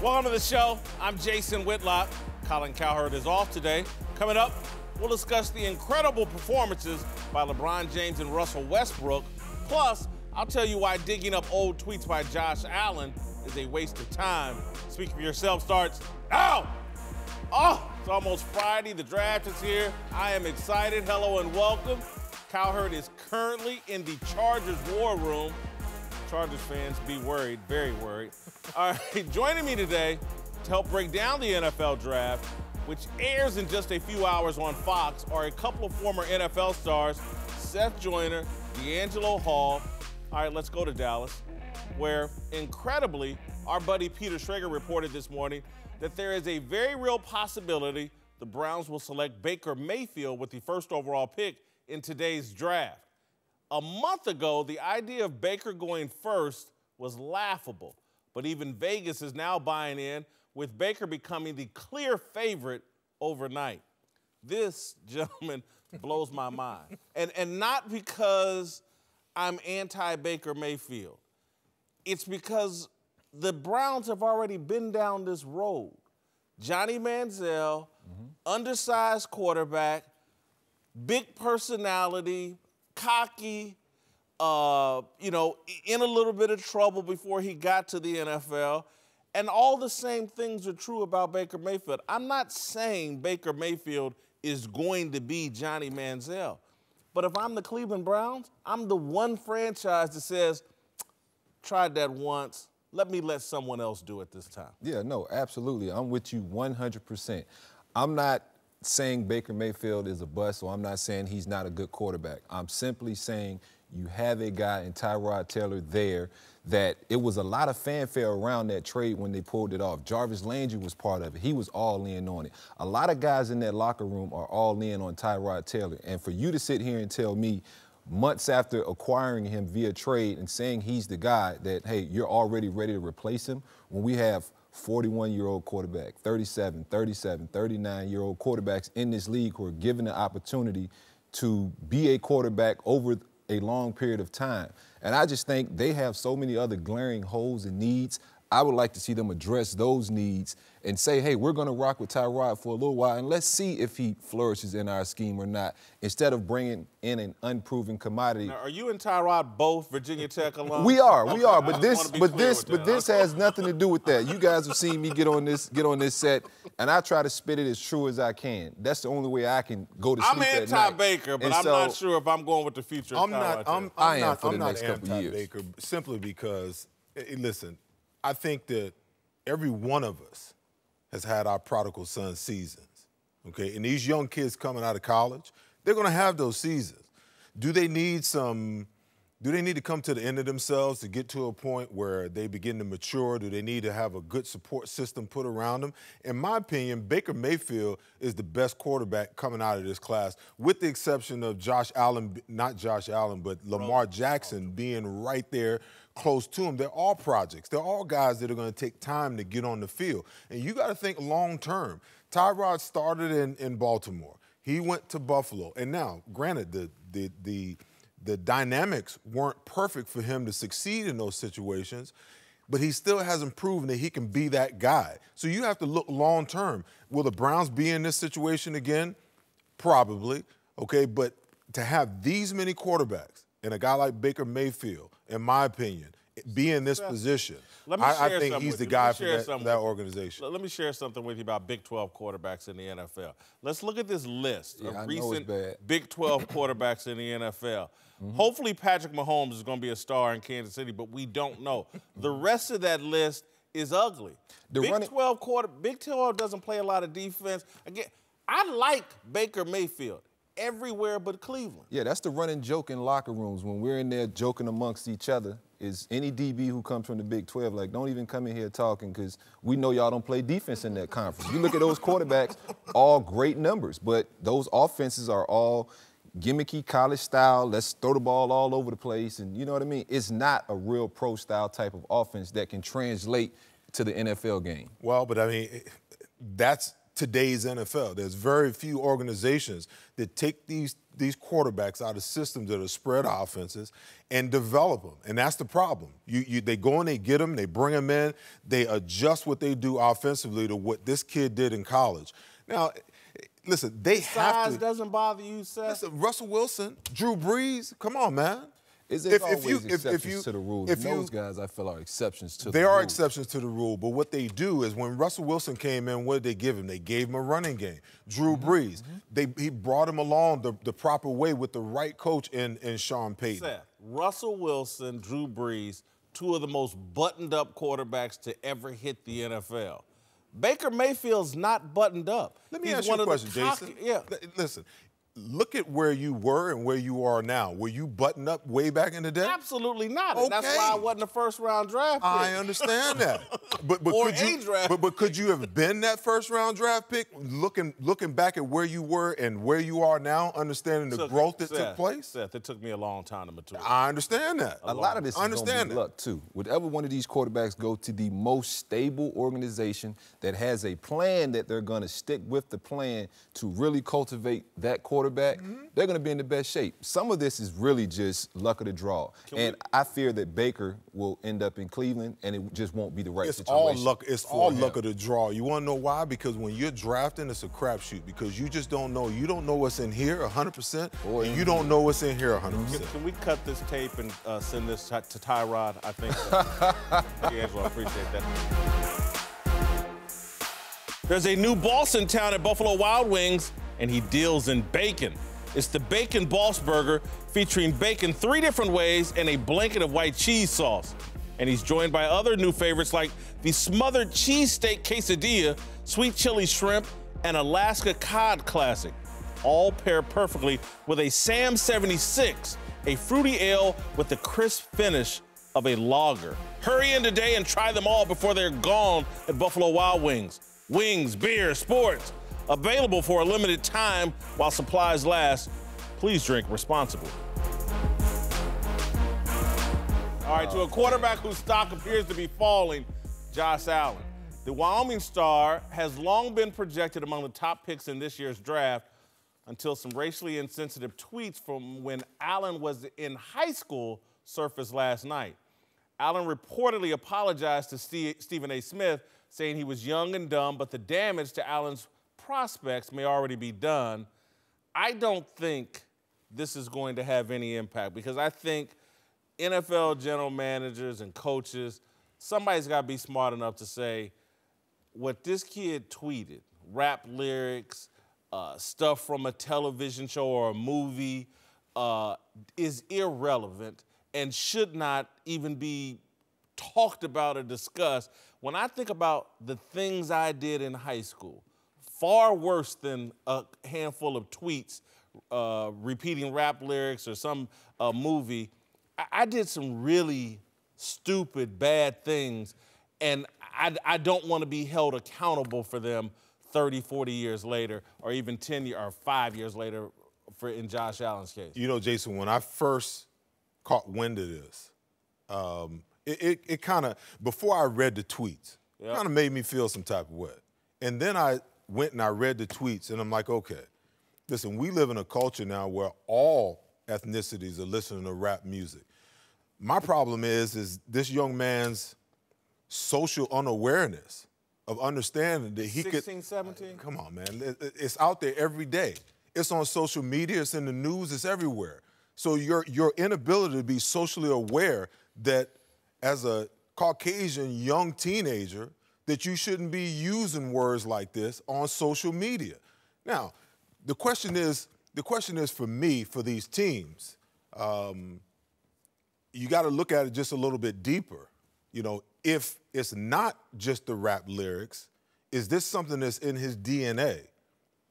Welcome to the show. I'm Jason Whitlock. Colin Cowherd is off today. Coming up, we'll discuss the incredible performances by LeBron James and Russell Westbrook. Plus, I'll tell you why digging up old tweets by Josh Allen is a waste of time. Speak for yourself starts now. Oh, it's almost Friday. The draft is here. I am excited. Hello and welcome. Cowherd is currently in the Chargers war room. Chargers fans, be worried, very worried. All right, joining me today to help break down the NFL draft, which airs in just a few hours on Fox, are a couple of former NFL stars, Seth Joyner, D'Angelo Hall. All right, let's go to Dallas, where, incredibly, our buddy Peter Schrager reported this morning that there is a very real possibility the Browns will select Baker Mayfield with the first overall pick in today's draft. A month ago, the idea of Baker going first was laughable, but even Vegas is now buying in, with Baker becoming the clear favorite overnight. This, gentlemen, blows my mind. And not because I'm anti-Baker Mayfield. It's because the Browns have already been down this road. Johnny Manziel, undersized quarterback, big personality, cocky, in a little bit of trouble before he got to the NFL. And all the same things are true about Baker Mayfield. I'm not saying Baker Mayfield is going to be Johnny Manziel. But if I'm the Cleveland Browns, I'm the one franchise that says, tried that once, let someone else do it this time. Yeah, no, absolutely. I'm with you 100%. I'm not saying Baker Mayfield is a bust, or I'm not saying he's not a good quarterback. I'm simply saying you have a guy in Tyrod Taylor there that it was a lot of fanfare around that trade when they pulled it off. Jarvis Landry was part of it. He was all in on it. A lot of guys in that locker room are all in on Tyrod Taylor. And for you to sit here and tell me months after acquiring him via trade and saying he's the guy that, hey, you're already ready to replace him, when we have 41-year-old quarterback, 37, 39-year-old quarterbacks in this league who are given the opportunity to be a quarterback over a long period of time. And I just think they have so many other glaring holes and needs. I would like to see them address those needs and say, hey, we're going to rock with Tyrod for a little while, and let's see if he flourishes in our scheme or not, instead of bringing in an unproven commodity. Now, are you and Tyrod both Virginia Tech alum? We are. But this has nothing to do with that. You guys have seen me get on this set, and I try to spit it as true as I can. That's the only way I can go to sleep at night. I'm anti-Baker, but I'm not sure if I'm going with the future. I'm not anti-Baker simply because, listen, I think that every one of us has had our prodigal son seasons, okay? And these young kids coming out of college, they're going to have those seasons. Do they need to come to the end of themselves to get to a point where they begin to mature? Do they need to have a good support system put around them? In my opinion, Baker Mayfield is the best quarterback coming out of this class, with the exception of but Lamar Jackson being right there close to him. They're all projects. They're all guys that are going to take time to get on the field. And you got to think long term. Tyrod started in Baltimore. He went to Buffalo. And now, granted, the dynamics weren't perfect for him to succeed in those situations, but he still hasn't proven that he can be that guy. So you have to look long term. Will the Browns be in this situation again? Probably, okay? But to have these many quarterbacks and a guy like Baker Mayfield, in my opinion, be in this position, I think he's the guy for that organization. Let me share something with you about Big 12 quarterbacks in the NFL. Let's look at this list of recent Big 12 quarterbacks in the NFL. Hopefully Patrick Mahomes is going to be a star in Kansas City, but we don't know. The rest of that list is ugly. Big 12 doesn't play a lot of defense. Again, I like Baker Mayfield everywhere but Cleveland. Yeah, that's the running joke in locker rooms when we're in there joking amongst each other. Is any DB who comes from the Big 12, like, don't even come in here talking, because we know y'all don't play defense in that conference. You look at those quarterbacks, all great numbers, but those offenses are all gimmicky college style. Let's throw the ball all over the place, and you know what I mean? It's not a real pro-style type of offense that can translate to the NFL game. Well, but I mean, that's today's NFL. There's very few organizations that take these quarterbacks out of systems that are spread offenses and develop them. And that's the problem. They go and they get them, they bring them in, they adjust what they do offensively to what this kid did in college. Now, listen, they have to. Size doesn't bother you, Seth? Listen, Russell Wilson, Drew Brees, come on, man. There's always exceptions to the rule. Those guys, I feel, are exceptions to the rule. They are exceptions to the rule, but what they do is when Russell Wilson came in, what did they give him? They gave him a running game. Drew Brees, he brought him along the proper way with the right coach in Sean Payton. Seth, Russell Wilson, Drew Brees, two of the most buttoned-up quarterbacks to ever hit the NFL. Baker Mayfield's not buttoned up. Let me ask you a question, Jason. Yeah. Listen. Look at where you were and where you are now. Were you buttoned up way back in the day? Absolutely not. Okay. And that's why I wasn't a first-round draft pick. I understand that. But could you have been that first-round draft pick, looking back at where you were and where you are now, understanding the growth that took place? Seth, it took me a long time to mature. I understand that. A lot of this is going to be luck, too. Whatever one of these quarterbacks go to the most stable organization that has a plan that they're going to stick with the plan to really cultivate that quarterback, they're going to be in the best shape. Some of this is really just luck of the draw. I fear that Baker will end up in Cleveland, and it just won't be the right situation. It's all luck of the draw. You want to know why? Because when you're drafting, it's a crapshoot because you just don't know. You don't know what's in here 100%, and you don't know what's in here 100%. Can we cut this tape and send this to Tyrod? I think D'Angelo, I appreciate that. There's a new boss in town at Buffalo Wild Wings, and he deals in bacon. It's the Bacon Boss Burger, featuring bacon 3 different ways and a blanket of white cheese sauce. And he's joined by other new favorites like the smothered cheesesteak quesadilla, sweet chili shrimp, and Alaska cod classic. All pair perfectly with a Sam 76, a fruity ale with the crisp finish of a lager. Hurry in today and try them all before they're gone at Buffalo Wild Wings. Wings, beer, sports. Available for a limited time while supplies last. Please drink responsibly. All right, to a quarterback whose stock appears to be falling, Josh Allen. The Wyoming star has long been projected among the top picks in this year's draft until some racially insensitive tweets from when Allen was in high school surfaced last night. Allen reportedly apologized to Stephen A. Smith, saying he was young and dumb, but the damage to Allen's prospects may already be done. I don't think this is going to have any impact because I think NFL general managers and coaches, somebody's got to be smart enough to say what this kid tweeted, rap lyrics, stuff from a television show or a movie, is irrelevant and should not even be talked about or discussed. When I think about the things I did in high school, far worse than a handful of tweets repeating rap lyrics or some movie. I did some really stupid, bad things, and I don't want to be held accountable for them 30, 40 years later, or even 10 years or 5 years later in Josh Allen's case. You know, Jason, when I first caught wind of this, it kind of, before I read the tweets, it kind of made me feel some type of way. And then I went and I read the tweets, and I'm like, okay, listen, we live in a culture now where all ethnicities are listening to rap music. My problem is this young man's social unawareness of understanding that he 16, 17? Come on, man. It's out there every day. It's on social media. It's in the news. It's everywhere. So your inability to be socially aware that as a Caucasian young teenager, that you shouldn't be using words like this on social media. Now, the question is for me, for these teams, you got to look at it just a little bit deeper. You know, if it's not just the rap lyrics, is this something that's in his DNA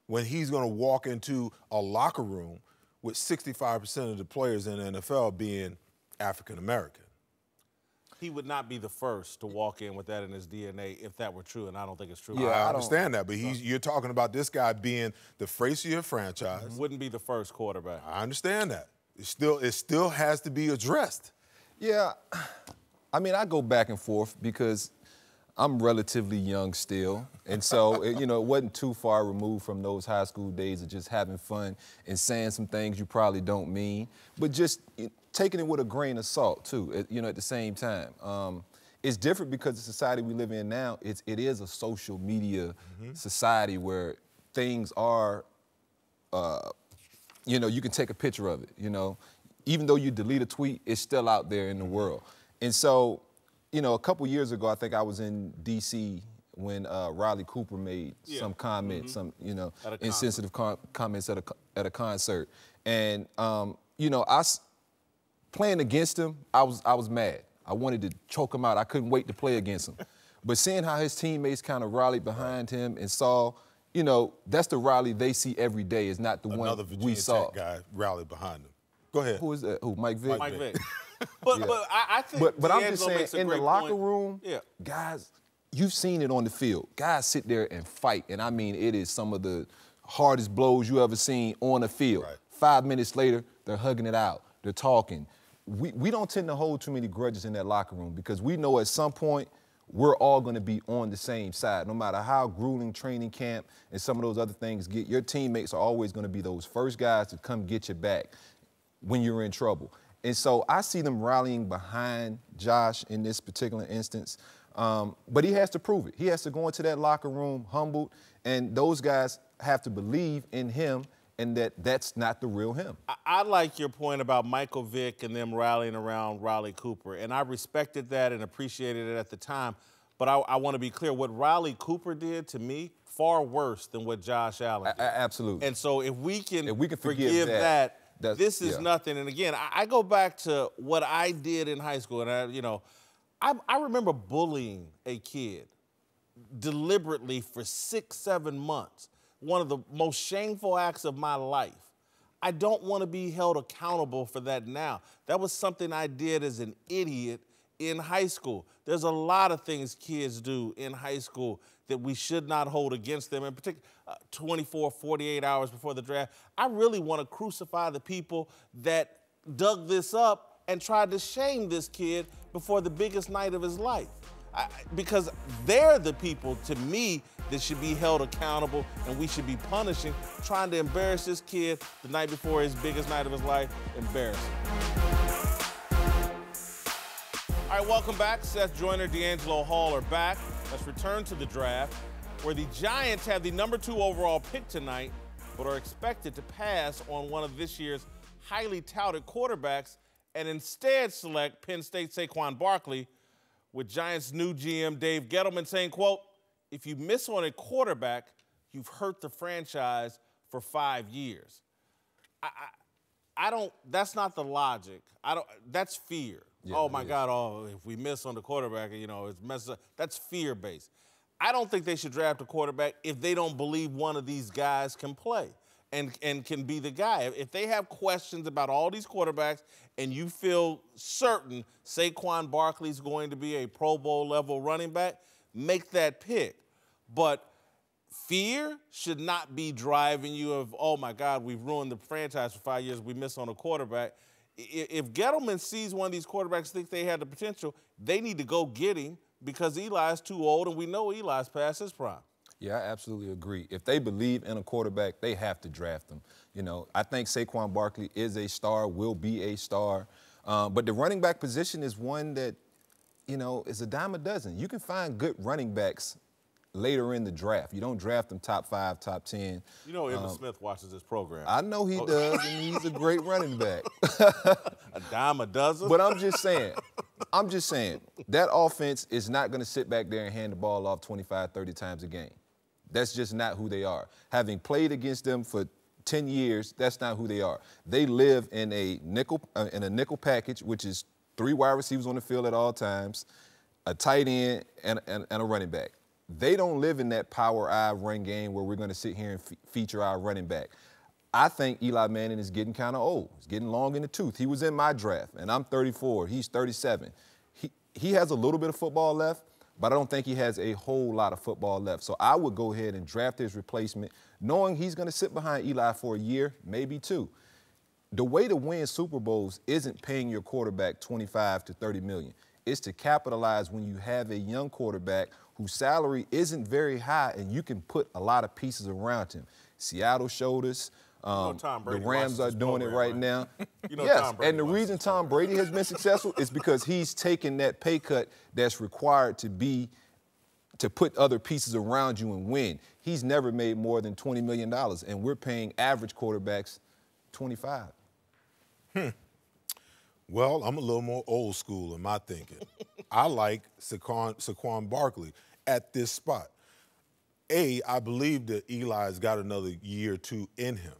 when he's going to walk into a locker room with 65% of the players in the NFL being African American? He would not be the first to walk in with that in his DNA if that were true, and I don't think it's true. Yeah, I understand that, but you're talking about this guy being the face of your franchise. Wouldn't be the first quarterback. I understand that. It still has to be addressed. Yeah, I mean, I go back and forth because I'm relatively young still, and so it wasn't too far removed from those high school days of just having fun and saying some things you probably don't mean, but just taking it with a grain of salt too. At the same time, it's different because the society we live in now, it is a social media society where things are, you can take a picture of it. Even though you delete a tweet, it's still out there in the world, and so. A couple years ago, I think I was in D.C. when Riley Cooper made some comments, some insensitive comments at a concert, and playing against him, I was mad. I wanted to choke him out. I couldn't wait to play against him, but seeing how his teammates kind of rallied behind him and saw, that's the Riley they see every day. Is not the Another one Virginia we saw. Tech guy rallied behind him. Go ahead. Who is that? Who? Mike Vick. Mike Vick. But I think but I'm just saying, in the locker room, yeah. guys, you've seen it on the field. Guys sit there and fight, and I mean, it is some of the hardest blows you ever seen on the field. Right. 5 minutes later, they're hugging it out. They're talking. We don't tend to hold too many grudges in that locker room because we know at some point we're all going to be on the same side. No matter how grueling training camp and some of those other things get, your teammates are always going to be those first guys to come get you back when you're in trouble. And so I see them rallying behind Josh in this particular instance. But he has to prove it. He has to go into that locker room humbled, and those guys have to believe in him and that's not the real him. I like your point about Michael Vick and them rallying around Riley Cooper, and I respected that and appreciated it at the time. But I want to be clear, what Riley Cooper did to me, far worse than what Josh Allen did. Absolutely. And so if we can forgive that, this is nothing. And again, I go back to what I did in high school, and I remember bullying a kid deliberately for 6-7 months. One of the most shameful acts of my life. I don't want to be held accountable for that now. That was something I did as an idiot in high school. There's a lot of things kids do in high school that we should not hold against them, in particular 24, 48 hours before the draft. I really want to crucify the people that dug this up and tried to shame this kid before the biggest night of his life. Because they're the people, to me, that should be held accountable and we should be punishing, trying to embarrass this kid the night before his biggest night of his life. Embarrassing. All right, welcome back. Seth Joyner, D'Angelo Hall are back. Let's return to the draft, where the Giants have the #2 overall pick tonight, but are expected to pass on one of this year's highly touted quarterbacks and instead select Penn State Saquon Barkley, with Giants' new GM Dave Gettleman saying, quote, "If you miss on a quarterback, you've hurt the franchise for 5 years." I don't, that's not the logic. That's fear. Yeah, oh my God, if we miss on the quarterback, it's messed up. That's fear-based. I don't think they should draft a quarterback if they don't believe one of these guys can play and can be the guy. If they have questions about all these quarterbacks and you feel certain Saquon Barkley's going to be a Pro Bowl level running back, make that pick. But fear should not be driving you of, oh my God, we've ruined the franchise for 5 years, we miss on a quarterback. If Gettleman sees one of these quarterbacks, thinks they had the potential, they need to go get him because Eli's too old and we know Eli's past his prime. Yeah, I absolutely agree. If they believe in a quarterback, they have to draft him. I think Saquon Barkley is a star, will be a star. But the running back position is one that, is a dime a dozen. You can find good running backs later in the draft. You don't draft them top 5, top 10. Emmitt Smith watches this program. I know he does, and he's a great running back. A dime a dozen? But I'm just saying, that offense is not going to sit back there and hand the ball off 25, 30 times a game. That's just not who they are. Having played against them for 10 years, that's not who they are. They live in a nickel package, which is 3 wide receivers on the field at all times, a tight end, and a running back. They don't live in that power I run game where we're going to sit here and feature our running back. I think Eli Manning is getting kind of old. He's getting long in the tooth. He was in my draft, and I'm 34. He's 37. He has a little bit of football left, but I don't think he has a whole lot of football left. So I would go ahead and draft his replacement, knowing he's going to sit behind Eli for a year, maybe 2. The way to win Super Bowls isn't paying your quarterback $25 to $30 million. It's to capitalize when you have a young quarterback whose salary isn't very high, and you can put a lot of pieces around him. Seattle showed us. The Rams are doing it right now. Yes, and the reason Tom Brady has been successful is because he's taken that pay cut that's required to put other pieces around you and win. He's never made more than $20 million, and we're paying average quarterbacks $25. Well, I'm a little more old school in my thinking. I like Saquon Barkley at this spot. I believe that Eli's got another year or two in him.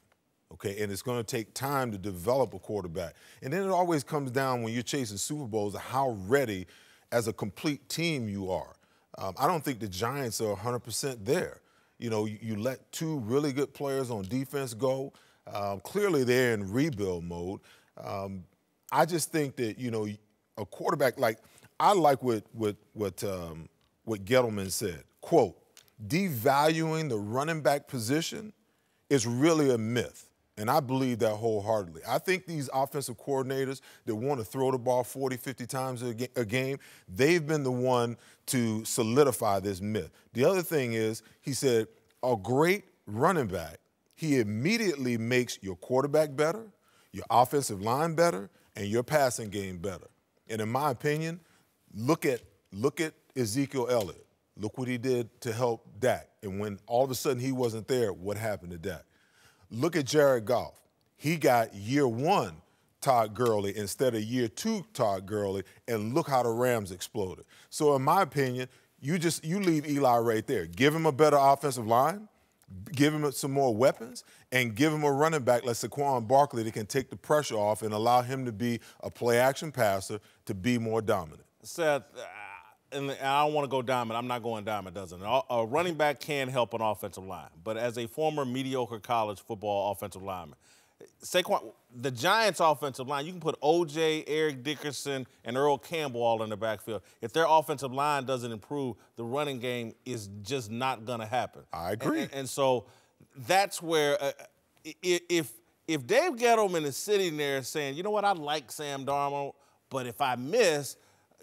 Okay, and it's going to take time to develop a quarterback. And then it always comes down when you're chasing Super Bowls how ready as a complete team you are. I don't think the Giants are 100% there. You know, you let two really good players on defense go. Clearly they're in rebuild mode. I just think that, you know, a quarterback, I like what Gettleman said, quote, devaluing the running back position is really a myth. And I believe that wholeheartedly. I think these offensive coordinators that want to throw the ball 40, 50 times a game, they've been the one to solidify this myth. The other thing is, he said, a great running back, he immediately makes your quarterback better, your offensive line better, and your passing game better. And in my opinion, look at Ezekiel Elliott. Look what he did to help Dak. And when all of a sudden he wasn't there, what happened to Dak? Look at Jared Goff. He got year one Todd Gurley instead of year two Todd Gurley, and look how the Rams exploded. So in my opinion, you leave Eli right there. Give him a better offensive line, give him some more weapons, and give him a running back like Saquon Barkley that can take the pressure off and allow him to be a play-action passer to be more dominant. Seth, and I don't want to go diamond. I'm not going diamond, doesn't it? A running back can help an offensive line. But as a former mediocre college football offensive lineman, Saquon, the Giants' offensive line, you can put O.J., Eric Dickerson, and Earl Campbell all in the backfield. If their offensive line doesn't improve, the running game is just not going to happen. I agree. And so that's where if Dave Gettleman is sitting there saying, you know what, I like Sam Darnold, but if I miss,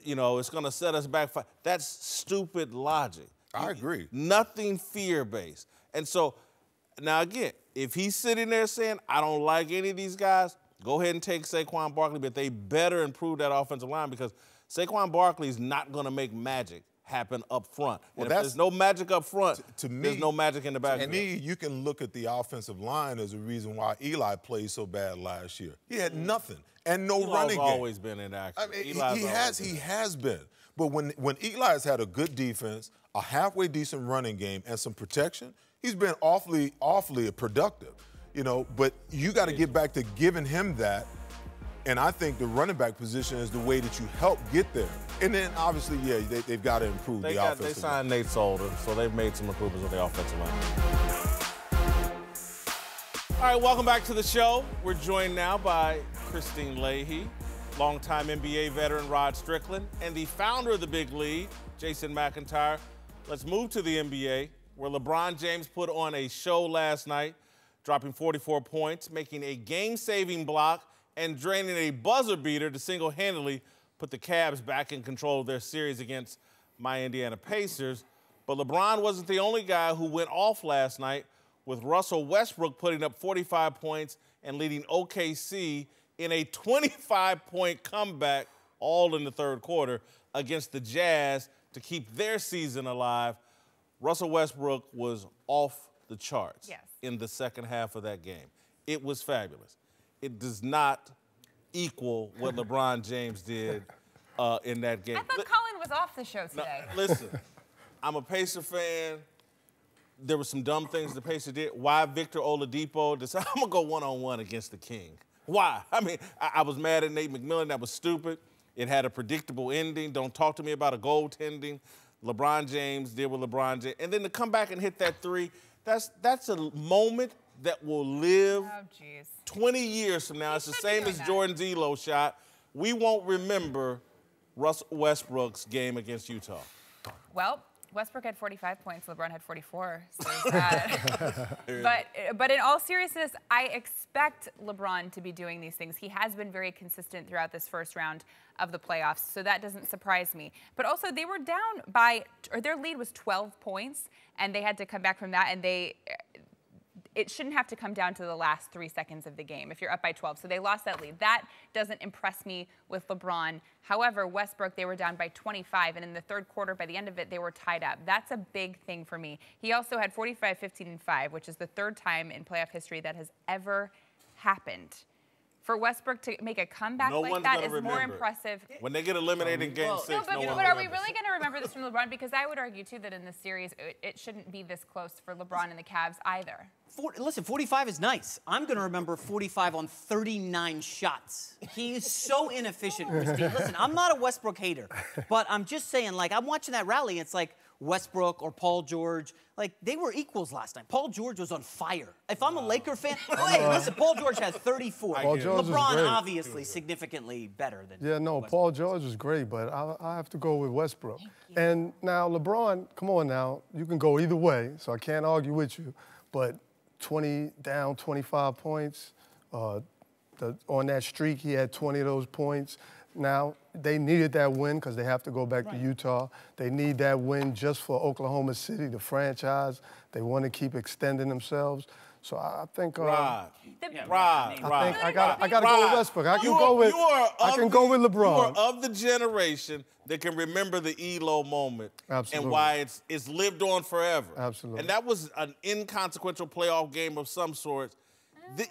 you know, it's going to set us back. That's stupid logic. I agree. Nothing fear-based. And so, now again, if he's sitting there saying, I don't like any of these guys, go ahead and take Saquon Barkley, but they better improve that offensive line because Saquon Barkley is not going to make magic happen up front. Well, and if there's no magic up front, to me, there's no magic in the backfield. To me, you can look at the offensive line as a reason why Eli played so bad last year. He had nothing and no running game. Eli's always been inaccurate. I mean, he has been. But when Eli's had a good defense, a halfway decent running game, and some protection, he's been awfully productive. You know, but you got to get back to giving him that. And I think the running back position is the way that you help get there. And then, obviously, yeah, they've got to improve the offensive line. They signed Nate Solder, so they've made some improvements on the offensive line. All right, welcome back to the show. We're joined now by Christine Leahy, longtime NBA veteran Rod Strickland, and the founder of the Big League, Jason McIntyre. Let's move to the NBA, where LeBron James put on a show last night, dropping 44 points, making a game-saving block, and draining a buzzer beater to single-handedly put the Cavs back in control of their series against my Indiana Pacers. But LeBron wasn't the only guy who went off last night, with Russell Westbrook putting up 45 points and leading OKC in a 25-point comeback, all in the third quarter, against the Jazz to keep their season alive. Russell Westbrook was off the charts in the second half of that game. It was fabulous. It does not equal what LeBron James did in that game. I thought Colin was off the show today. Now, listen, I'm a Pacer fan. There were some dumb things the Pacers did. Why Victor Oladipo decided, I'm going to go one-on-one against the King? Why? I mean, I was mad at Nate McMillan. That was stupid. It had a predictable ending. Don't talk to me about a goaltending. LeBron James did what LeBron James. And then to come back and hit that three, that's a moment that will live 20 years from now. It's the same as Jordan's Elo shot. We won't remember Russell Westbrook's game against Utah. Well, Westbrook had 45 points. LeBron had 44. So but in all seriousness, I expect LeBron to be doing these things. He has been very consistent throughout this first round of the playoffs, so that doesn't surprise me. But also, they were down by, or their lead was 12 points, and they had to come back from that, and it shouldn't have to come down to the last 3 seconds of the game if you're up by 12. So they lost that lead. That doesn't impress me with LeBron. However, Westbrook, they were down by 25, and in the third quarter, by the end of it, they were tied up. That's a big thing for me. He also had 45, 15, and 5, which is the third time in playoff history that has ever happened. For Westbrook to make a comeback like that is more impressive. When they get eliminated in Game 6, but are we really going to remember this from LeBron? Because I would argue, too, that in this series, it shouldn't be this close for LeBron and the Cavs either. Listen, 45 is nice. I'm going to remember 45 on 39 shots. He is so inefficient, Christine. Listen, I'm not a Westbrook hater, but I'm just saying, like, I'm watching that rally, it's like Westbrook or Paul George, like, they were equals last night. Paul George was on fire. If I'm a Laker fan, hey, listen, Paul George has 34. LeBron, obviously, significantly better than Westbrook. Paul George was great, but I have to go with Westbrook. And now, LeBron, come on now, you can go either way, so I can't argue with you, but 20 down, 25 points. On that streak, he had 20 of those points. Now, they needed that win because they have to go back to Utah. They need that win just for Oklahoma City, the franchise. They want to keep extending themselves. So I think Rod. I got to go with Westbrook. I can go with LeBron. You are of the generation that can remember the ELO moment. Absolutely. And why it's lived on forever. Absolutely. And that was an inconsequential playoff game of some sort.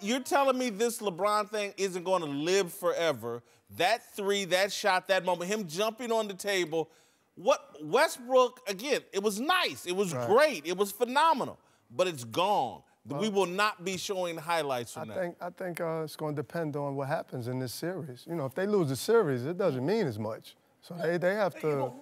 You're telling me this LeBron thing isn't going to live forever? That three, that shot, that moment, him jumping on the table. What Westbrook, again, it was nice. It was great. It was phenomenal. But it's gone. Well, we will not be showing highlights from that. I think it's going to depend on what happens in this series. You know, if they lose the series, it doesn't mean as much. So they have to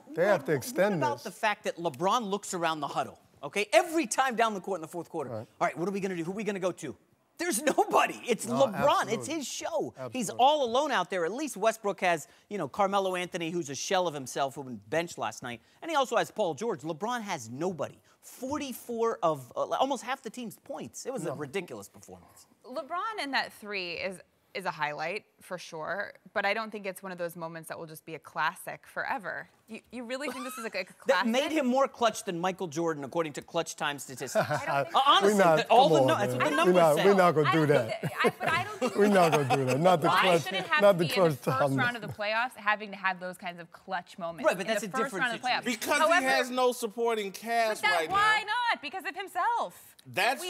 extend this. What about the fact that LeBron looks around the huddle, okay? Every time down the court in the fourth quarter. All right, what are we going to do? Who are we going to go to? There's nobody. It's LeBron. Absolutely. It's his show. Absolutely. He's all alone out there. At least Westbrook has, you know, Carmelo Anthony, who's a shell of himself, who was benched last night. And he also has Paul George. LeBron has nobody. 44 of almost half the team's points. It was a ridiculous performance. LeBron in that three is a highlight, for sure. But I don't think it's one of those moments that will just be a classic forever. You really think this is a classic? That made him more clutch than Michael Jordan, according to clutch time statistics. Honestly, that's what the numbers say. We're not going to do that. But I don't think we're not going to do that. Not the clutch. Shouldn't have to be in the first round of the playoffs having to have those kinds of clutch moments. Right, but that's a different situation. Because he has no supporting cast right now. Why not? Because of himself. That's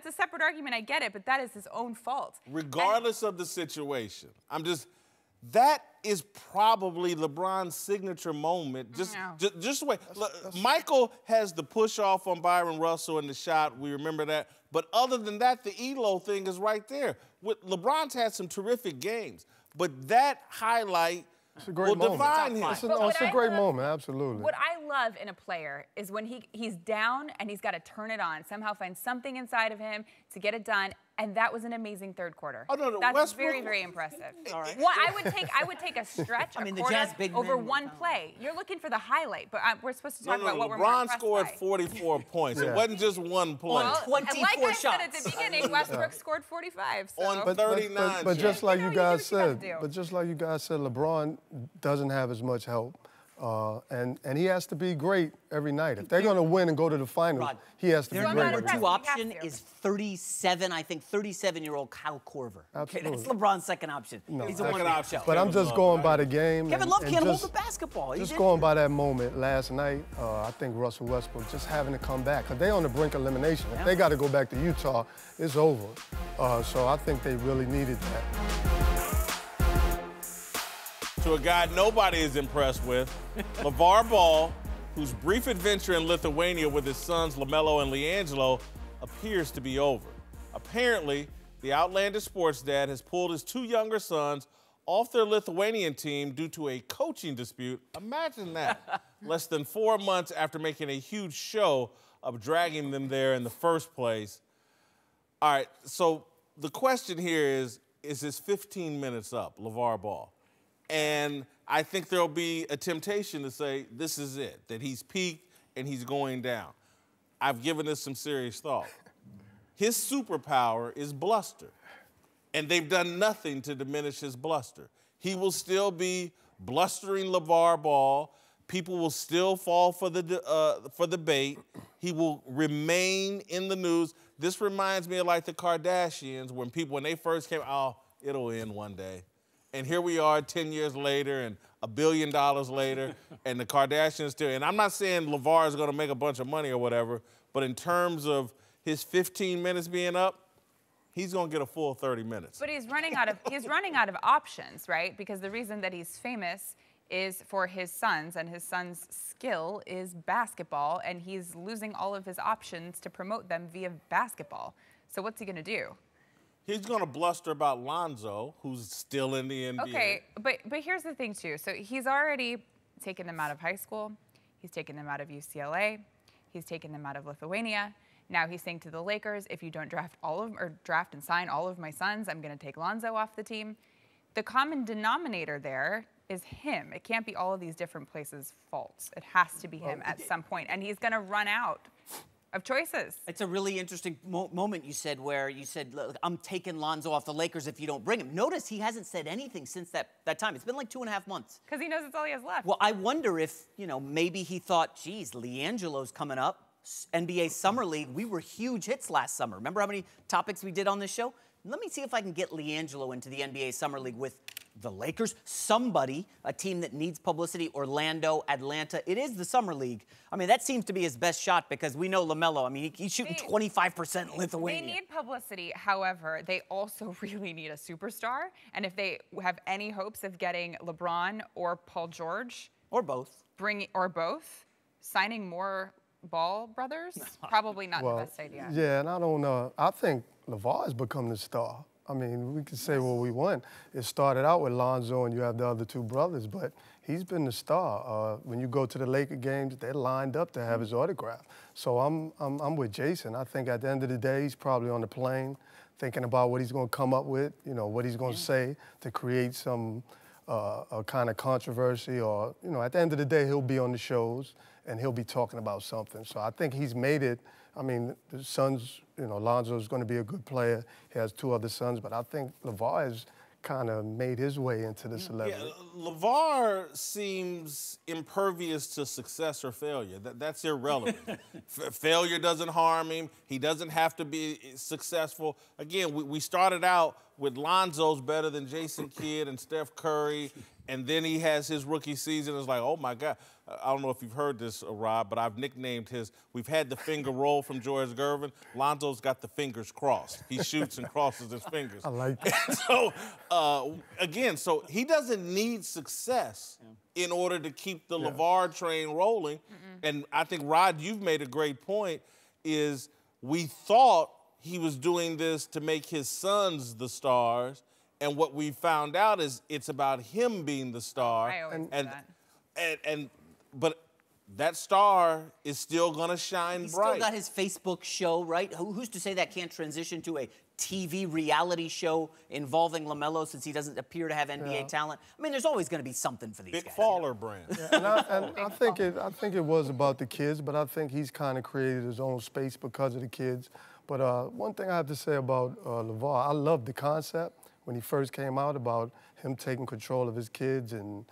a separate argument. I get it, but that is his own fault. Regardless of the situation, that is probably LeBron's signature moment. Just wait. Michael has the push off on Byron Russell in the shot. We remember that. But other than that, the ELO thing is right there. LeBron's had some terrific games, but that highlight will define him. It's a great moment, absolutely. What I love in a player is when he's down and he's got to turn it on, somehow find something inside of him to get it done. And that was an amazing third quarter. Oh, no, that's Westbrook, very, very impressive. All right. Well, I would take a stretch, a quarter over one play. You're looking for the highlight, but we're supposed to talk about what we're more impressed by. LeBron scored 44 points. It wasn't just one play. On 24 like I shots. said at the beginning, Westbrook scored 45. So. On 39 but just like you guys said, LeBron LeBron doesn't have as much help. And he has to be great every night. If they're going to win and go to the finals, he has to be great. Their number two option is 37-year-old Kyle Korver. Absolutely. Okay, that's LeBron's second option. No, he's a one option. But I'm just going by the game. Kevin Love can't hold the basketball. Just going by that moment last night, I think Russell Westbrook just having to come back. Because they're on the brink of elimination. If they got to go back to Utah, it's over. So I think they really needed that. To a guy nobody is impressed with, LeVar Ball, whose brief adventure in Lithuania with his sons LaMelo and LiAngelo appears to be over. Apparently, the outlandish sports dad has pulled his two younger sons off their Lithuanian team due to a coaching dispute. Imagine that. Less than 4 months after making a huge show of dragging them there in the first place. All right, so the question here is his 15 minutes up, LeVar Ball? And I think there'll be a temptation to say this is it, that he's peaked and he's going down. I've given this some serious thought. His superpower is bluster, and they've done nothing to diminish his bluster. He will still be blustering LeVar Ball. People will still fall for the bait. He will remain in the news. This reminds me of like the Kardashians when they first came, oh, it'll end one day. And here we are 10 years later and $1 billion later, and the Kardashians still, and I'm not saying LeVar is gonna make a bunch of money or whatever, but in terms of his 15 minutes being up, he's gonna get a full 30 minutes. But he's running out of options, right? Because the reason that he's famous is for his sons, and his son's skill is basketball, and he's losing all of his options to promote them via basketball. So what's he gonna do? He's gonna bluster about Lonzo, who's still in the NBA. Okay, but here's the thing too. So he's already taken them out of high school. He's taken them out of UCLA. He's taken them out of Lithuania. Now he's saying to the Lakers, if you don't draft draft and sign all of my sons, I'm gonna take Lonzo off the team. The common denominator there is him. It can't be all of these different places' faults. It has to be him at some point, and he's gonna run out of choices. It's a really interesting moment you said where you said, look, I'm taking Lonzo off the Lakers if you don't bring him. Notice he hasn't said anything since that time. It's been like 2.5 months. Because he knows it's all he has left. Well, I wonder if, maybe he thought, geez, LiAngelo's coming up. NBA Summer League, we were huge hits last summer. Remember how many topics we did on this show? Let me see if I can get LiAngelo into the NBA Summer League with the Lakers, somebody, a team that needs publicity, Orlando, Atlanta. It is the Summer League. I mean, that seems to be his best shot because we know LaMelo. I mean, he's shooting 25% in Lithuania. They need publicity. However, they also really need a superstar. And if they have any hopes of getting LeBron or Paul George, or both, signing more Ball brothers, probably not the best idea. Yeah, and I don't know. I think LeVar has become the star. I mean, we can say what we want. It started out with Lonzo and you have the other two brothers, but he's been the star. When you go to the Laker games, they're lined up to have his autograph. So I'm with Jason. I think at the end of the day, he's probably on the plane thinking about what he's going to come up with, what he's going to say to create some a kind of controversy, or, at the end of the day, he'll be on the shows and he'll be talking about something. So I think he's made it. I mean, the sons, Lonzo's going to be a good player. He has two other sons, but I think LeVar has kind of made his way into the celebrity. Yeah, LeVar seems impervious to success or failure. That's irrelevant. Failure doesn't harm him. He doesn't have to be successful. Again, we started out with Lonzo's better than Jason Kidd and Steph Curry, and then he has his rookie season. It's like, oh my God. I don't know if you've heard this, Rob, but I've nicknamed we've had the finger roll from George Gervin. Lonzo's got the fingers crossed. He shoots and crosses his fingers. I like that. So, again, so he doesn't need success in order to keep the LeVar train rolling. And I think, Rod, you've made a great point, is we thought he was doing this to make his sons the stars, and what we found out is it's about him being the star. I always say that. But that star is still gonna shine He's bright. still got his Facebook show, right? Who's to say that can't transition to a TV reality show involving LaMelo, since he doesn't appear to have NBA talent? I mean, there's always going to be something for these guys. Big Faller brand. Yeah, and I think it was about the kids, but I think he's kind of created his own space because of the kids. But one thing I have to say about LeVar, I love the concept when he first came out about him taking control of his kids, and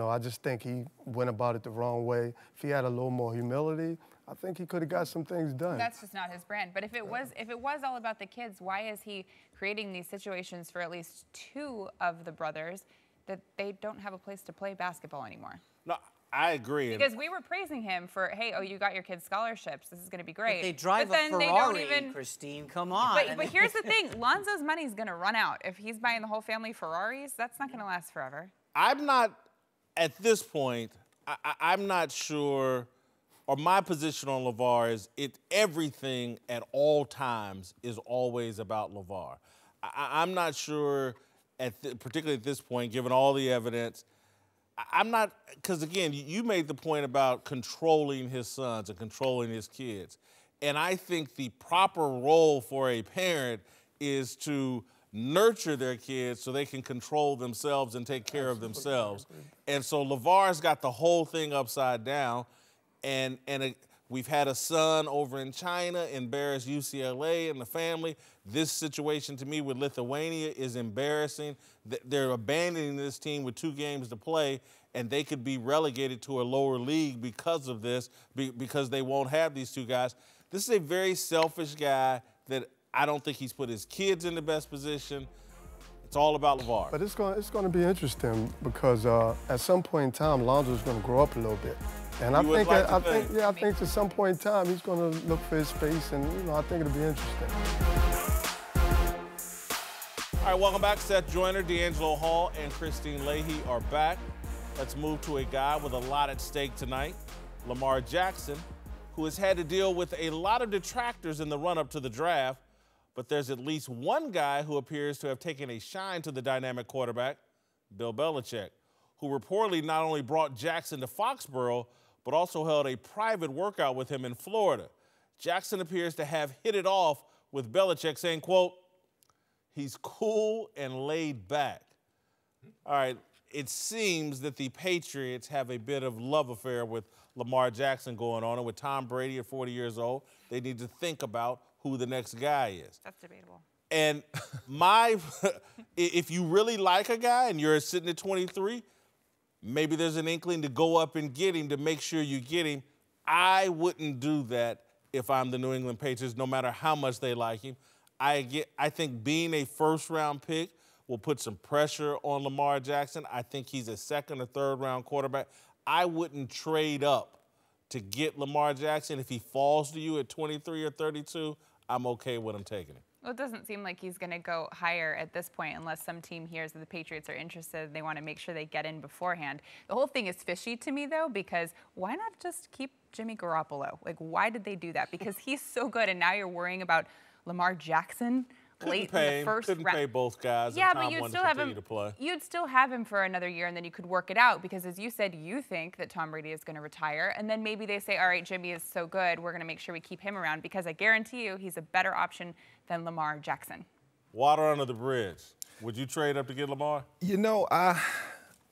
I just think he went about it the wrong way. If he had a little more humility, I think he could have got some things done. That's just not his brand. But if it was all about the kids, why is he creating these situations for at least two of the brothers that they don't have a place to play basketball anymore? No, I agree. Because we were praising him for, hey, you got your kids scholarships. This is going to be great. But they drive a Ferrari, Christine. Come on. But here's the thing. Lonzo's money is going to run out. If he's buying the whole family Ferraris, that's not going to last forever. I'm not, at this point, I'm not sure, or my position on LeVar is everything at all times is always about LeVar. I'm not sure, particularly at this point, given all the evidence, I'm not, because again, you made the point about controlling his sons and controlling his kids. And I think the proper role for a parent is to nurture their kids so they can control themselves and take care of themselves. And so LeVar's got the whole thing upside down. And We've had a son over in China embarrass UCLA and the family. This situation to me with Lithuania is embarrassing. They're abandoning this team with 2 games to play, and they could be relegated to a lower league because of this, because they won't have these 2 guys. This is a very selfish guy that I don't think he's put his kids in the best position. It's all about LeVar. But it's going to be interesting because at some point in time, Lonzo's going to grow up a little bit. And I think at some point in time he's going to look for his space, and I think it'll be interesting. All right, welcome back. Seth Joyner, D'Angelo Hall, and Christine Leahy are back. Let's move to a guy with a lot at stake tonight, Lamar Jackson, who has had to deal with a lot of detractors in the run-up to the draft, but there's at least one guy who appears to have taken a shine to the dynamic quarterback, Bill Belichick, who reportedly not only brought Jackson to Foxborough, but also held a private workout with him in Florida. Jackson appears to have hit it off with Belichick, saying, quote, "He's cool and laid back." All right, it seems that the Patriots have a bit of love affair with Lamar Jackson going on, and with Tom Brady at 40 years old, they need to think about who the next guy is. That's debatable. And if you really like a guy and you're sitting at 23, maybe there's an inkling to go up and get him to make sure you get him. I wouldn't do that if I'm the New England Patriots, no matter how much they like him. I think being a first-round pick will put some pressure on Lamar Jackson. I think he's a 2nd or 3rd round quarterback. I wouldn't trade up to get Lamar Jackson. If he falls to you at 23 or 32, I'm okay with him taking him. Well, it doesn't seem like he's going to go higher at this point unless some team hears that the Patriots are interested and they want to make sure they get in beforehand. The whole thing is fishy to me, though, because why not just keep Jimmy Garoppolo? Like, why did they do that? Because he's so good, and now you're worrying about Lamar Jackson late in the first round. Couldn't pay both guys. Yeah, and Tom but you'd wanted still to have continue him. to play. You'd still have him for another year, and then you could work it out because, as you said, you think that Tom Brady is going to retire, and then maybe they say, all right, Jimmy is so good, we're going to make sure we keep him around because I guarantee you he's a better option than Lamar Jackson. Water under the bridge. Would you trade up to get Lamar? You know,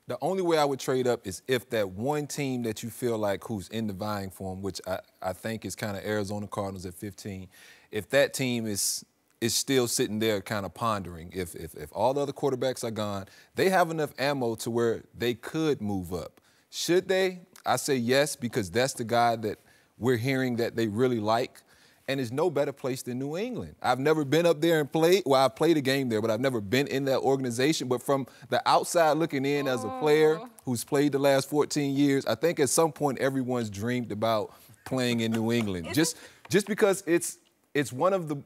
the only way I would trade up is if that one team that you feel like who's in the vying for him, which I think is kind of Arizona Cardinals at 15, if that team is still sitting there kind of pondering, if all the other quarterbacks are gone, they have enough ammo to where they could move up. Should they? I say yes, because that's the guy that we're hearing that they really like. And there's no better place than New England. I've never been up there and played. Well, I played a game there, but I've never been in that organization. But from the outside looking in as a player who's played the last 14 years, I think at some point everyone's dreamed about playing in New England. Just because it's one of the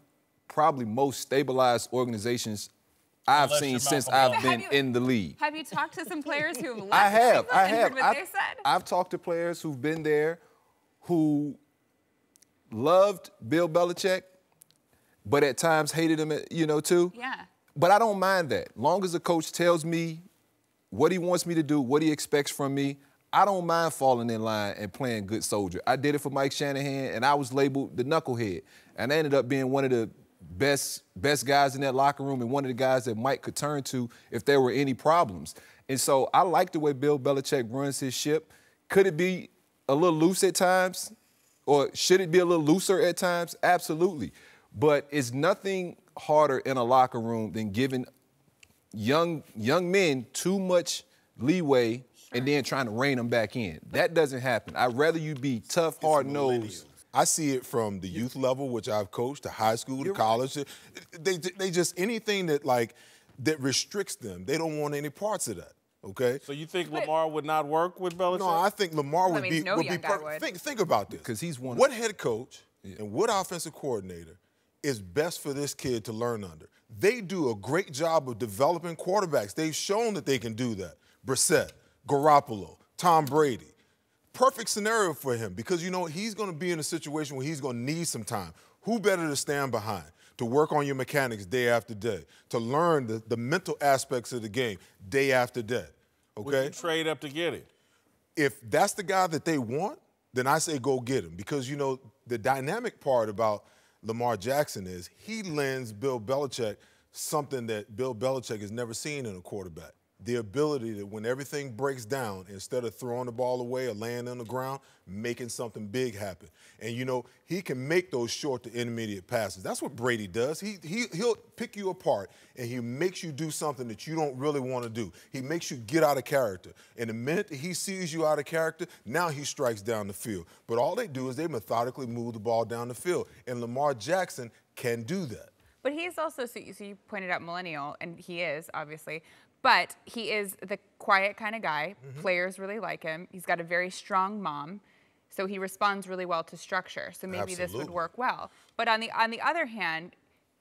probably most stabilized organizations I've seen since I've been in the league. Have you talked to some players who have left? I have. Heard what they said? I've talked to players who've been there who loved Bill Belichick, but at times hated him, too. Yeah. But I don't mind that. Long as the coach tells me what he wants me to do, what he expects from me, I don't mind falling in line and playing good soldier. I did it for Mike Shanahan, and I was labeled the knucklehead. And I ended up being one of the best guys in that locker room and one of the guys that Mike could turn to if there were any problems. And so I like the way Bill Belichick runs his ship. Could it be a little loose at times? Or should it be a little looser at times? Absolutely. But it's nothing harder in a locker room than giving young men too much leeway and then trying to rein them back in. That doesn't happen. I'd rather you be tough, hard-nosed. I see it from the youth level, which I've coached, to high school, to college. They just anything that restricts them. They don't want any parts of that. Okay. So you think Lamar would not work with Belichick? No, I think Lamar would be perfect. Think about this. Because he's one. What head coach and what offensive coordinator is best for this kid to learn under? They do a great job of developing quarterbacks. They've shown that they can do that. Brissett, Garoppolo, Tom Brady. Perfect scenario for him because, he's going to be in a situation where he's going to need some time. Who better to stand behind, to work on your mechanics day after day, to learn the mental aspects of the game day after day, okay? Would you trade up to get him? If that's the guy that they want, then I say go get him because, the dynamic part about Lamar Jackson is he lends Bill Belichick something that Bill Belichick has never seen in a quarterback. the ability that when everything breaks down, instead of throwing the ball away or laying on the ground, making something big happen. And, you know, he can make those short to intermediate passes. That's what Brady does. He'll pick you apart, and he makes you do something that you don't really want to do. He makes you get out of character. And the minute that he sees you out of character, now he strikes down the field. But all they do is they methodically move the ball down the field. And Lamar Jackson can do that. But he's also, so you pointed out millennial, and he is, obviously. But he is the quiet kind of guy. Players really like him. He's got a very strong mom, so he responds really well to structure. So maybe this would work well. But on the other hand,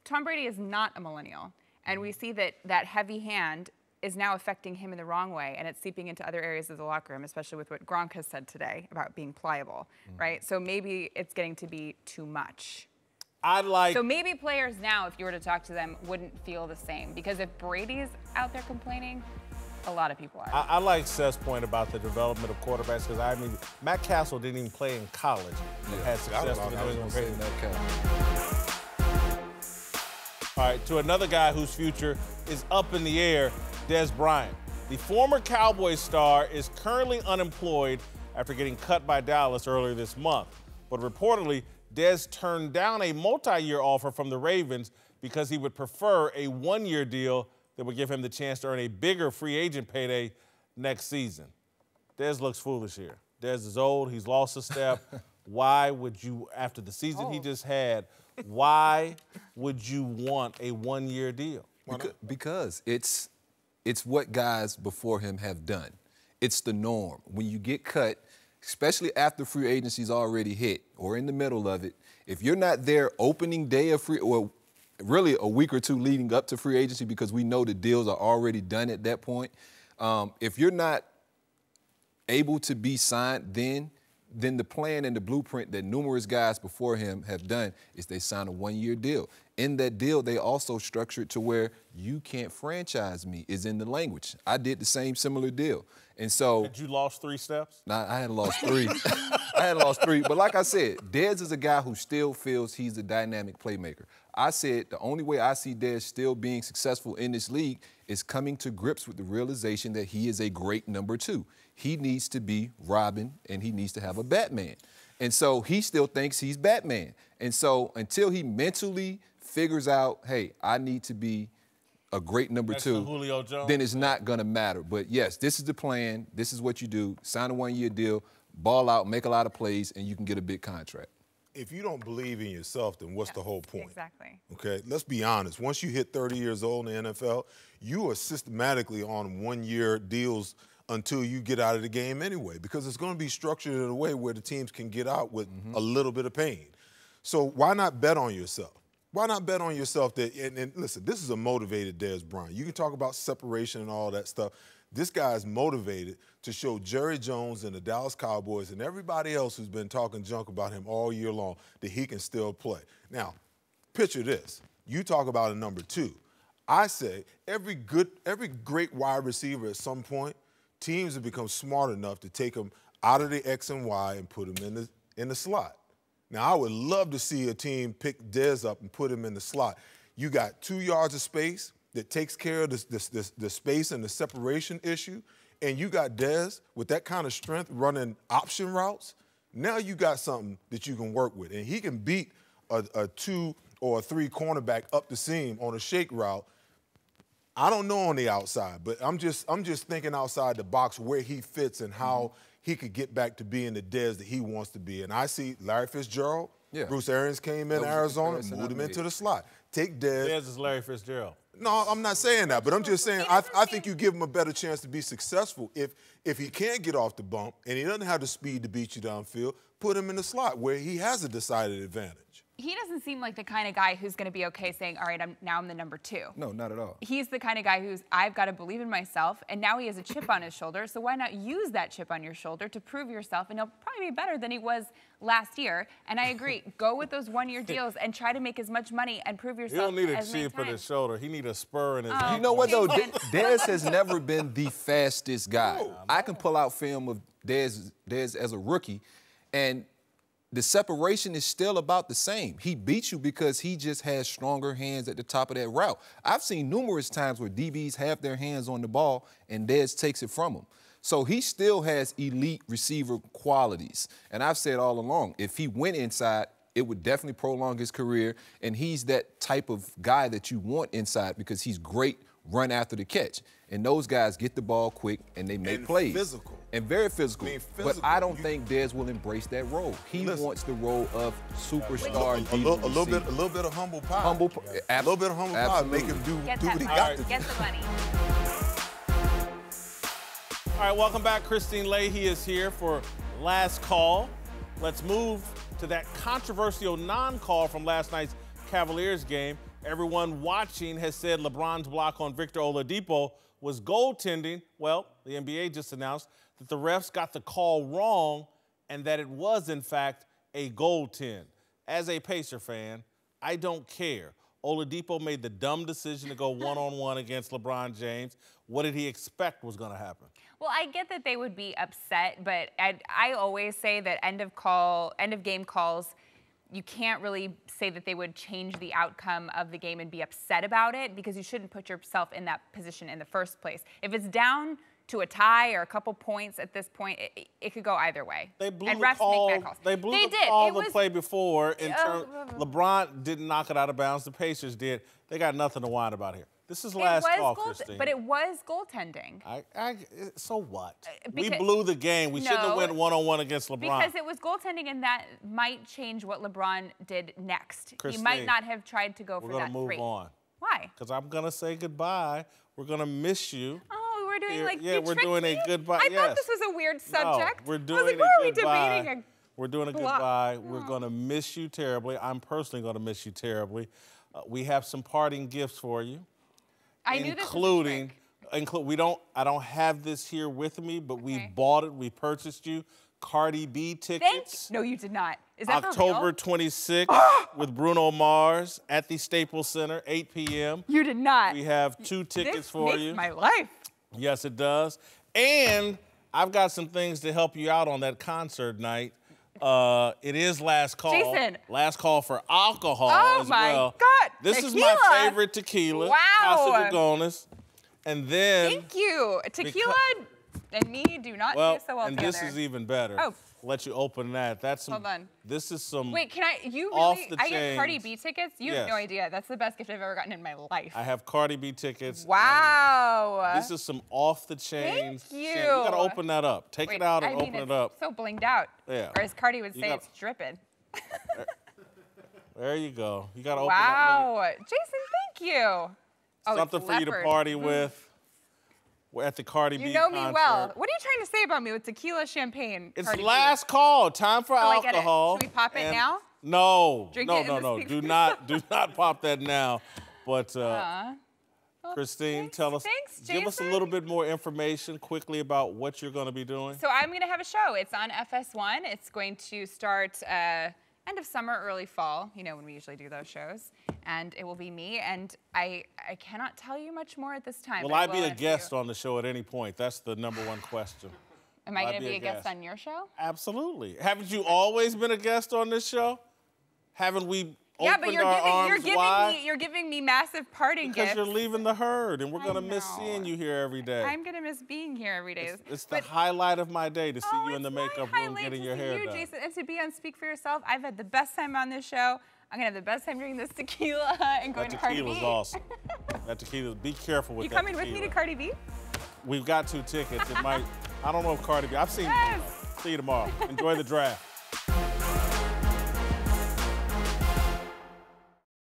Tom Brady is not a millennial, and we see that that heavy hand is now affecting him in the wrong way, and it's seeping into other areas of the locker room, especially with what Gronk has said today about being pliable, right? So maybe it's getting to be too much. So maybe players now, if you were to talk to them, wouldn't feel the same. Because if Brady's out there complaining, a lot of people are. I like Seth's point about the development of quarterbacks because I mean, Matt Castle didn't even play in college and had success with the New England Patriots. All right, to another guy whose future is up in the air, Dez Bryant. The former Cowboys star is currently unemployed after getting cut by Dallas earlier this month. But reportedly, Dez turned down a multi-year offer from the Ravens because he would prefer a one-year deal that would give him the chance to earn a bigger free agent payday next season. Dez looks foolish here. Dez is old. He's lost a step. Why would you, after the season he just had, why would you want a one-year deal? Because it's what guys before him have done. It's the norm. When you get cut, especially after free agency's already hit or in the middle of it, if you're not there opening day of free, or really a week or two leading up to free agency because we know the deals are already done at that point, if you're not able to be signed then the plan and the blueprint that numerous guys before him have done is they sign a one-year deal. In that deal, they also structured to where you can't franchise me is in the language. I did the same similar deal. And so— Had you lost 3 steps? Nah, I hadn't lost 3. I hadn't lost 3. But like I said, Dez is a guy who still feels he's a dynamic playmaker. I said the only way I see Dez still being successful in this league is coming to grips with the realization that he is a great number 2. He needs to be Robin, and he needs to have a Batman. And so he still thinks he's Batman. And so until he mentally figures out, hey, I need to be a great number 2, Julio Jones. Then it's not going to matter. But, yes, this is the plan. This is what you do. Sign a one-year deal, ball out, make a lot of plays, and you can get a big contract. If you don't believe in yourself, then what's the whole point? Exactly. Okay, let's be honest. Once you hit 30 years old in the NFL, you are systematically on one-year deals until you get out of the game anyway, because it's going to be structured in a way where the teams can get out with a little bit of pain. So why not bet on yourself? Why not bet on yourself that, and listen, this is a motivated Dez Bryant. You can talk about separation and all that stuff. This guy is motivated to show Jerry Jones and the Dallas Cowboys and everybody else who's been talking junk about him all year long that he can still play. Now, picture this. You talk about a number 2. I say every great wide receiver at some point, teams have become smart enough to take him out of the X and Y and put him in the slot. Now, I would love to see a team pick Dez up and put him in the slot. You got 2 yards of space that takes care of the space and the separation issue, and you got Dez with that kind of strength running option routes. Now you got something that you can work with, and he can beat a 2 or a 3 cornerback up the seam on a shake route. I don't know on the outside, but I'm just thinking outside the box where he fits and how he could get back to being the Dez that he wants to be. And I see Larry Fitzgerald, Bruce Arians came in Arizona, moved him into the slot. Take Dez. Dez is Larry Fitzgerald. No, I'm not saying that, but I'm just saying I think you give him a better chance to be successful if he can't get off the bump and he doesn't have the speed to beat you downfield. Put him in the slot where he has a decided advantage. He doesn't seem like the kind of guy who's going to be okay saying, all right, now I'm the number 2. No, not at all. He's the kind of guy who's, I've got to believe in myself, and now he has a chip on his shoulder, so why not use that chip on your shoulder to prove yourself, and he'll probably be better than he was last year. And I agree, go with those one-year deals and try to make as much money and prove yourself. He don't need a chip on his shoulder. He need a spur in his You know what, though? Dez has never been the fastest guy. I can pull out film of Dez as a rookie, and the separation is still about the same. He beats you because he just has stronger hands at the top of that route. I've seen numerous times where DBs have their hands on the ball and Dez takes it from him. So he still has elite receiver qualities. And I've said all along, if he went inside, it would definitely prolong his career. And he's that type of guy that you want inside because he's great run after the catch. And those guys get the ball quick and they make plays. Physical. And very physical. Physical. But I don't think Dez will embrace that role. He wants the role of superstar. A little bit of humble pie. A little bit of humble pie. Make him do what he got to do. Get the money. All right, welcome back. Christine Leahy is here for Last Call. Let's move to that controversial non-call from last night's Cavaliers game. Everyone watching has said LeBron's block on Victor Oladipo was goaltending. Well, the NBA just announced that the refs got the call wrong and that it was, in fact, a goaltend. As a Pacer fan, I don't care. Oladipo made the dumb decision to go one-on-one against LeBron James. What did he expect was going to happen? Well, I get that they would be upset, but I always say that end of game calls, you can't really say that they would change the outcome of the game and be upset about it because you shouldn't put yourself in that position in the first place. If it's down to a tie or a couple points at this point, it could go either way. They blew and the refs call. make bad calls. They blew they the did. call It the was, play before. LeBron didn't knock it out of bounds. The Pacers did. They got nothing to whine about here. This is last call, Christine. But it was goaltending. So what? Because, we blew the game. We shouldn't have went one-on-one against LeBron. Because it was goaltending, and that might change what LeBron did next. Christine, he might not have tried to go for that We're going to move on. Why? Because I'm going to say goodbye. We're going to miss you. Oh, we're doing like we're doing a goodbye. I thought this was a weird subject. No, we're doing a goodbye. We're doing a goodbye. We're going to miss you terribly. I'm personally going to miss you terribly. We have some parting gifts for you. I knew this was a trick. I don't have this here with me, but we bought it. We purchased you Cardi B tickets. No, you did not. Is that October for real? 26th with Bruno Mars at the Staples Center, 8 p.m. You did not. We have 2 tickets for you. This makes my life. Yes, it does. And I've got some things to help you out on that concert night. It is last call. Jason. Last call for alcohol as well. Oh, my God. This tequila. is my favorite tequila. Wow. Casa Dragones. And then... Thank you. Tequila and me do not do so well and together. this is even better. Oh. Let you open that. That's some... Hold on. This is some... Wait, can I... You off really... the I get Cardi chains. B tickets? You have no idea. That's the best gift I've ever gotten in my life. I have Cardi B tickets. Wow. This is some off the chains. Thank you. You gotta open that up. Take it out and open it up. So blinged out. Yeah. Or as Cardi would say, it's dripping. There you go. You gotta open up. Wow. Jason, thank you. Oh, Something for you to party with. We're at the Cardi B You know me concert. well. What are you trying to say about me with tequila, champagne, It's Cardi B? last call. Time for I get it. alcohol. Should we pop it now? No. Drink no, it in no, the no. speaker. Do not pop that now. But Christine, tell us. Thanks, give us a Jason. little bit more information quickly about what you're going to be doing. So I'm going to have a show. It's on FS1. It's going to start end of summer, early fall, you know, when we usually do those shows. And it will be me. And I cannot tell you much more at this time. Will I be a guest on the show at any point? That's the #1 question. Am I going to be a guest on your show? Absolutely. Haven't you always been a guest on this show? Haven't we opened but our arms wide? you're giving me massive parting Because gifts. you're leaving the herd, and we're going to miss seeing you here every day. I'm going to miss being here every day. It's the highlight of my day to see you in the it's makeup my room highlight getting to your see hair you, done. Jason, and to be on Speak for Yourself. I've had the best time on this show. I'm going to have the best time drinking this tequila and going to Cardi B. That tequila's awesome. That tequila, be careful with You that coming tequila. with me to Cardi B? We've got 2 tickets. It might, I don't know if Cardi B, I've seen, Yes. see you tomorrow. Enjoy the draft.